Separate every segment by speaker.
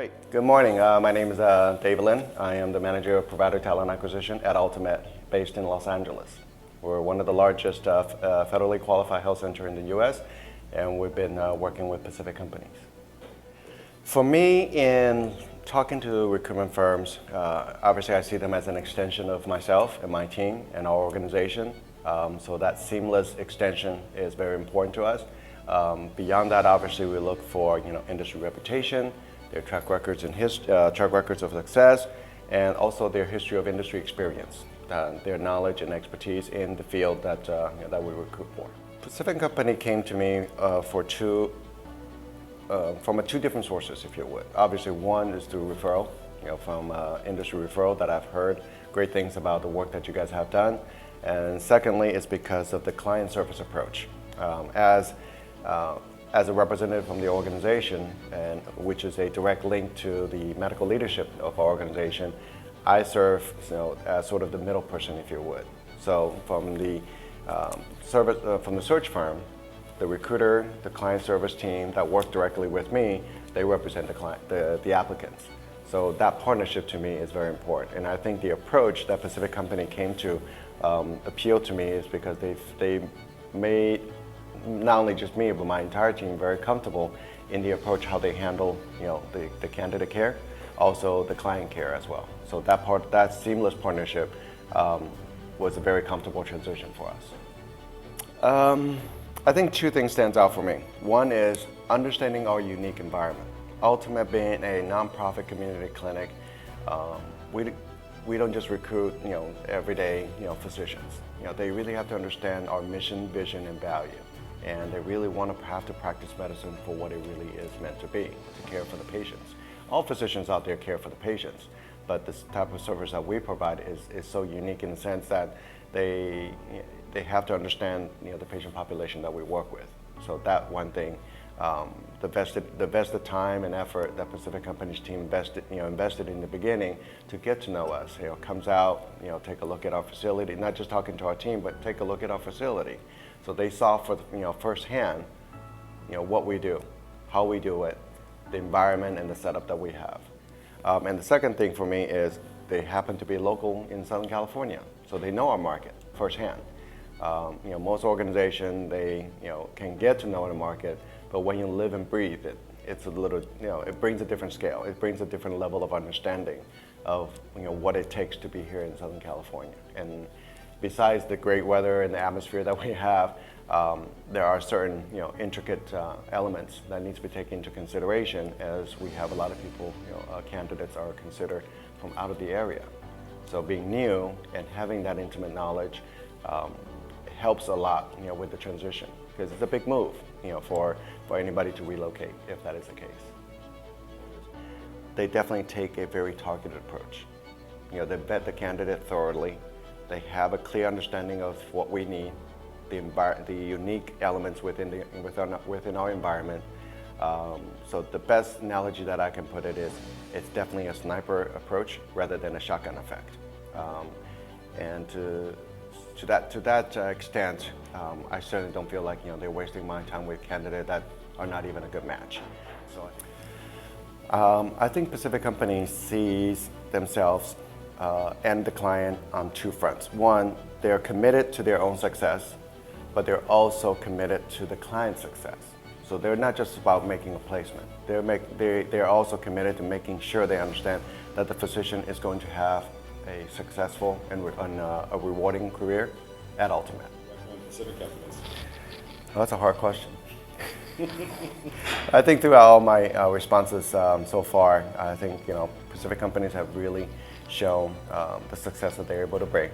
Speaker 1: Great. Good morning. My name is David Lin. I am the Manager of Provider Talent Acquisition at AltaMed, based in Los Angeles. We're one of the largest federally qualified health centers in the U.S., and we've been working with Pacific companies. For me, in talking to recruitment firms, obviously I see them as an extension of myself and my team and our organization. So that seamless extension is very important to us. Beyond that, obviously we look for industry reputation, their track records and track records of success, and also their history of industry experience, their knowledge and expertise in the field that we recruit for. Pacific Company came to me from two different sources, if you would. Obviously, one is through referral, from industry referral that I've heard great things about the work that you guys have done, and secondly, it's because of the client service approach. As a representative from the organization, and which is a direct link to the medical leadership of our organization, I serve as sort of the middle person, if you would. So from the search firm, the recruiter, the client service team that work directly with me, they represent the applicants. So that partnership to me is very important. And I think the approach that Pacific Company came to appeal to me is because they made not only just me, but my entire team very comfortable in the approach, how they handle the candidate care, also the client care as well. So that seamless partnership was a very comfortable transition for us. I think two things stands out for me. One is understanding our unique environment. AltaMed being a nonprofit community clinic, we don't just recruit everyday physicians. They really have to understand our mission, vision, and value. And they really want to have to practice medicine for what it really is meant to be, to care for the patients. All physicians out there care for the patients, but this type of service that we provide is so unique in the sense that they have to understand the patient population that we work with. So that one thing, the vested time and effort that Pacific Company's team invested in the beginning to get to know us, comes out, take a look at our facility, not just talking to our team, but take a look at our facility. So they saw for firsthand, what we do, how we do it, the environment and the setup that we have. And the second thing for me is they happen to be local in Southern California, so they know our market firsthand. Most organizations, they can get to know the market, but when you live and breathe it, it's a little, it brings a different scale. It brings a different level of understanding of what it takes to be here in Southern California. And besides the great weather and the atmosphere that we have, there are certain intricate elements that need to be taken into consideration, as we have a lot of people, candidates are considered from out of the area. So being new and having that intimate knowledge helps a lot with the transition, because it's a big move for anybody to relocate, if that is the case. They definitely take a very targeted approach. They vet the candidate thoroughly. They have a clear understanding of what we need, the unique elements within our environment. So the best analogy that I can put it is, it's definitely a sniper approach rather than a shotgun effect. And to that extent, I certainly don't feel like they're wasting my time with candidates that are not even a good match. So I think Pacific Company sees themselves and the client on two fronts. One, they're committed to their own success, but they're also committed to the client's success. So they're not just about making a placement. They're also committed to making sure they understand that the physician is going to have a successful and a rewarding career at AltaMed.
Speaker 2: Pacific companies.
Speaker 1: Well, that's a hard question. I think throughout all my responses so far, I think Pacific companies have really shown the success that they're able to bring,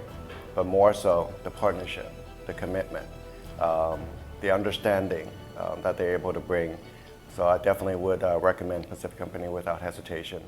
Speaker 1: but more so the partnership, the commitment, the understanding that they're able to bring. So I definitely would recommend Pacific Company without hesitation.